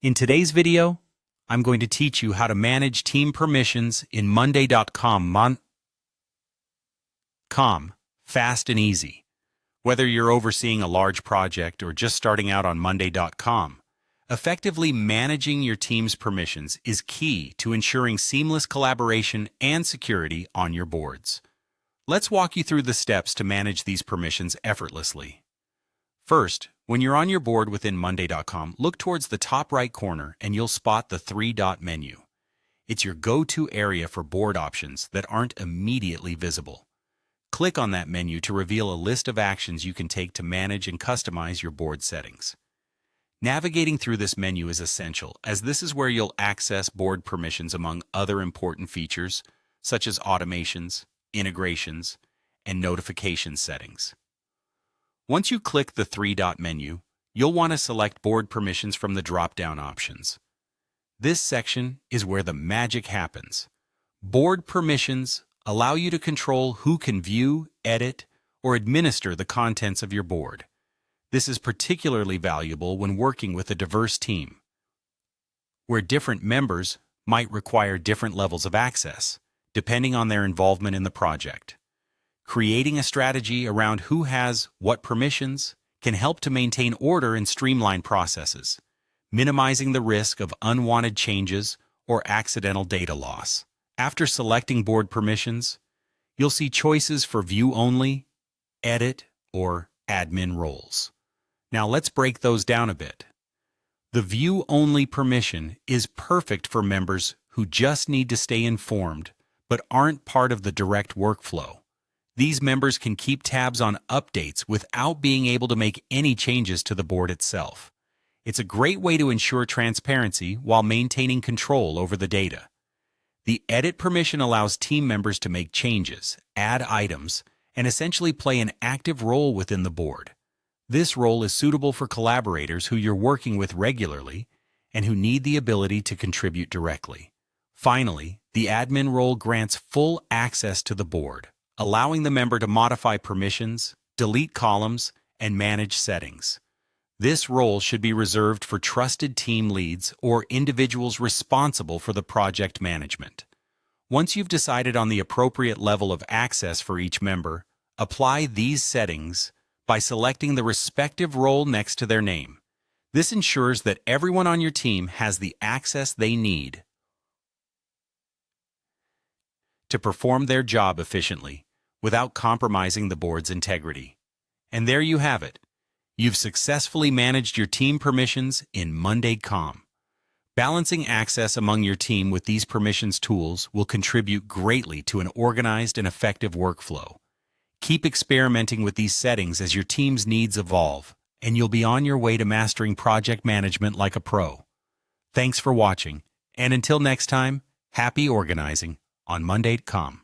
In today's video, I'm going to teach you how to manage team permissions in monday.com fast and easy. Whether you're overseeing a large project or just starting out on monday.com, effectively managing your team's permissions is key to ensuring seamless collaboration and security on your boards. Let's walk you through the steps to manage these permissions effortlessly. First, when you're on your board within monday.com, look towards the top right corner and you'll spot the three-dot menu. It's your go-to area for board options that aren't immediately visible. Click on that menu to reveal a list of actions you can take to manage and customize your board settings. Navigating through this menu is essential, as this is where you'll access board permissions among other important features, such as automations, integrations, and notification settings. Once you click the three-dot menu, you'll want to select board permissions from the drop-down options. This section is where the magic happens. Board permissions allow you to control who can view, edit, or administer the contents of your board. This is particularly valuable when working with a diverse team, where different members might require different levels of access, depending on their involvement in the project. Creating a strategy around who has what permissions can help to maintain order and streamline processes, minimizing the risk of unwanted changes or accidental data loss. After selecting board permissions, you'll see choices for view only, edit, or admin roles. Now let's break those down a bit. The view only permission is perfect for members who just need to stay informed but aren't part of the direct workflow. These members can keep tabs on updates without being able to make any changes to the board itself. It's a great way to ensure transparency while maintaining control over the data. The edit permission allows team members to make changes, add items, and essentially play an active role within the board. This role is suitable for collaborators who you're working with regularly and who need the ability to contribute directly. Finally, the admin role grants full access to the board, allowing the member to modify permissions, delete columns, and manage settings. This role should be reserved for trusted team leads or individuals responsible for the project management. Once you've decided on the appropriate level of access for each member, apply these settings by selecting the respective role next to their name. This ensures that everyone on your team has the access they need to perform their job efficiently, without compromising the board's integrity. And there you have it. You've successfully managed your team permissions in monday.com. Balancing access among your team with these permissions tools will contribute greatly to an organized and effective workflow. Keep experimenting with these settings as your team's needs evolve, and you'll be on your way to mastering project management like a pro. Thanks for watching, and until next time, happy organizing on monday.com.